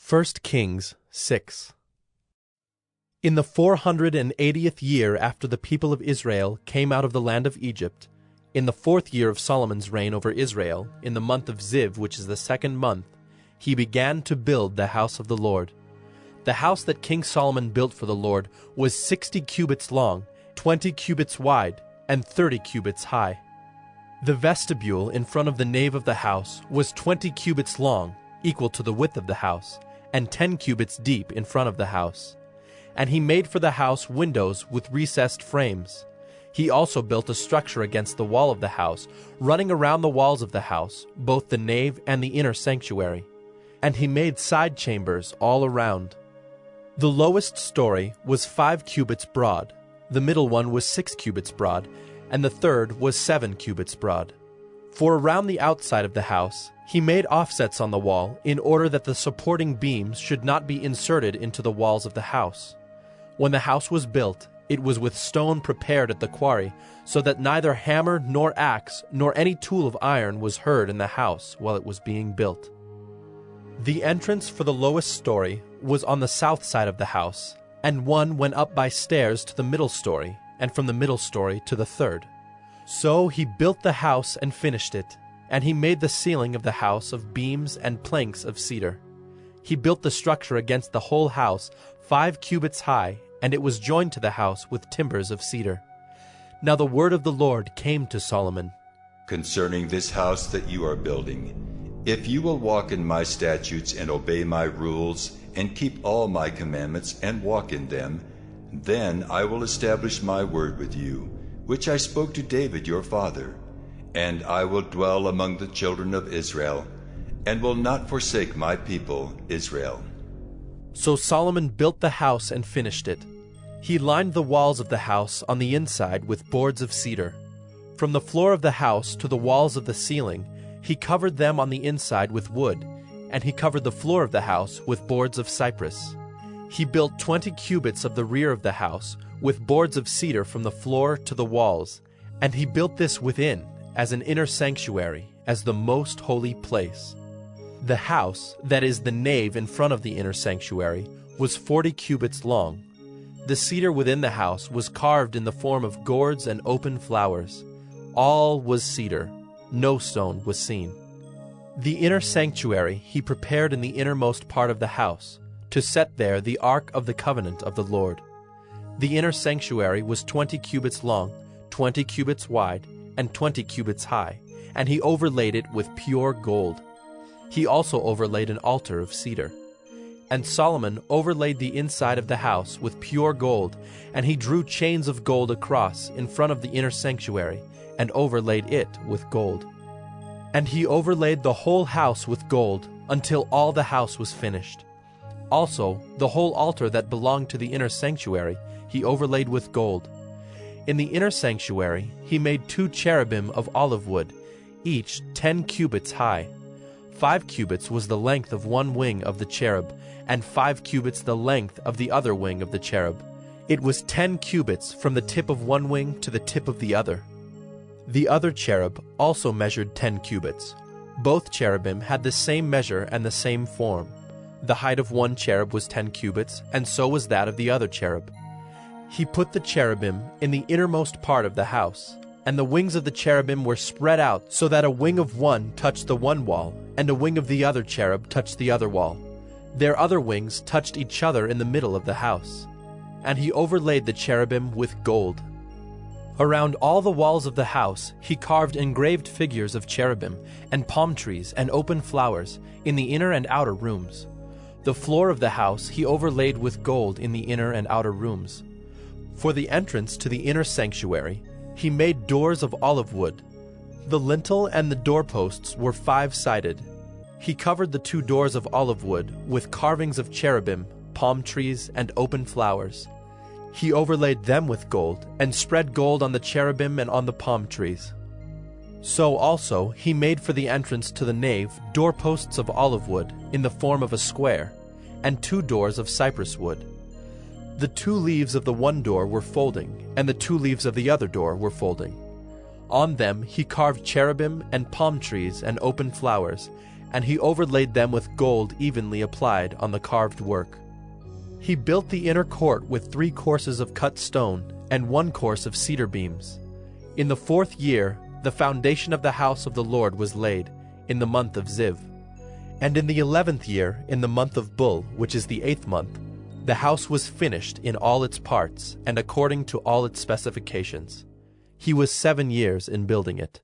1 Kings 6. In the 480th year after the people of Israel came out of the land of Egypt, in the 4th year of Solomon's reign over Israel, in the month of Ziv, which is the 2nd month, he began to build the house of the Lord. The house that King Solomon built for the Lord was 60 cubits long, 20 cubits wide, and 30 cubits high. The vestibule in front of the nave of the house was 20 cubits long, equal to the width of the house, and 10 cubits deep in front of the house. And he made for the house windows with recessed frames. He also built a structure against the wall of the house, running around the walls of the house, both the nave and the inner sanctuary. And he made side chambers all around. The lowest story was 5 cubits broad, the middle one was 6 cubits broad, and the third was 7 cubits broad. For around the outside of the house, he made offsets on the wall in order that the supporting beams should not be inserted into the walls of the house. When the house was built, it was with stone prepared at the quarry, so that neither hammer nor axe nor any tool of iron was heard in the house while it was being built. The entrance for the lowest story was on the south side of the house, and one went up by stairs to the middle story, and from the middle story to the third. So he built the house and finished it, and he made the ceiling of the house of beams and planks of cedar. He built the structure against the whole house 5 cubits high, and it was joined to the house with timbers of cedar. Now the word of the Lord came to Solomon. Concerning this house that you are building, if you will walk in my statutes and obey my rules, and keep all my commandments and walk in them, then I will establish my word with you, which I spoke to David your father, and I will dwell among the children of Israel, and will not forsake my people Israel. So Solomon built the house and finished it. He lined the walls of the house on the inside with boards of cedar. From the floor of the house to the walls of the ceiling, he covered them on the inside with wood, and he covered the floor of the house with boards of cypress. He built 20 cubits of the rear of the house with boards of cedar from the floor to the walls, and he built this within as an inner sanctuary, as the most holy place. The house, that is the nave in front of the inner sanctuary, was 40 cubits long. The cedar within the house was carved in the form of gourds and open flowers. All was cedar, no stone was seen. The inner sanctuary he prepared in the innermost part of the house, to set there the ark of the covenant of the Lord. The inner sanctuary was 20 cubits long, 20 cubits wide, and 20 cubits high, and he overlaid it with pure gold. He also overlaid an altar of cedar. And Solomon overlaid the inside of the house with pure gold, and he drew chains of gold across in front of the inner sanctuary, and overlaid it with gold. And he overlaid the whole house with gold until all the house was finished. Also, the whole altar that belonged to the inner sanctuary he overlaid with gold. In the inner sanctuary he made 2 cherubim of olive wood, each 10 cubits high. 5 cubits was the length of one wing of the cherub, and 5 cubits the length of the other wing of the cherub. It was 10 cubits from the tip of one wing to the tip of the other. The other cherub also measured 10 cubits. Both cherubim had the same measure and the same form. The height of one cherub was 10 cubits, and so was that of the other cherub. He put the cherubim in the innermost part of the house, and the wings of the cherubim were spread out so that a wing of one touched the one wall, and a wing of the other cherub touched the other wall. Their other wings touched each other in the middle of the house. And he overlaid the cherubim with gold. Around all the walls of the house he carved engraved figures of cherubim, and palm trees and open flowers in the inner and outer rooms. The floor of the house he overlaid with gold in the inner and outer rooms. For the entrance to the inner sanctuary he made doors of olive wood. The lintel and the doorposts were 5-sided. He covered the 2 doors of olive wood with carvings of cherubim, palm trees, and open flowers. He overlaid them with gold, and spread gold on the cherubim and on the palm trees. So also he made for the entrance to the nave doorposts of olive wood in the form of a square, and 2 doors of cypress wood. The 2 leaves of the one door were folding, and the 2 leaves of the other door were folding. On them he carved cherubim and palm trees and open flowers, and he overlaid them with gold evenly applied on the carved work. He built the inner court with 3 courses of cut stone and 1 course of cedar beams. In the 4th year, the foundation of the house of the Lord was laid, in the month of Ziv. And in the 11th year, in the month of Bul, which is the 8th month, the house was finished in all its parts and according to all its specifications. He was 7 years in building it.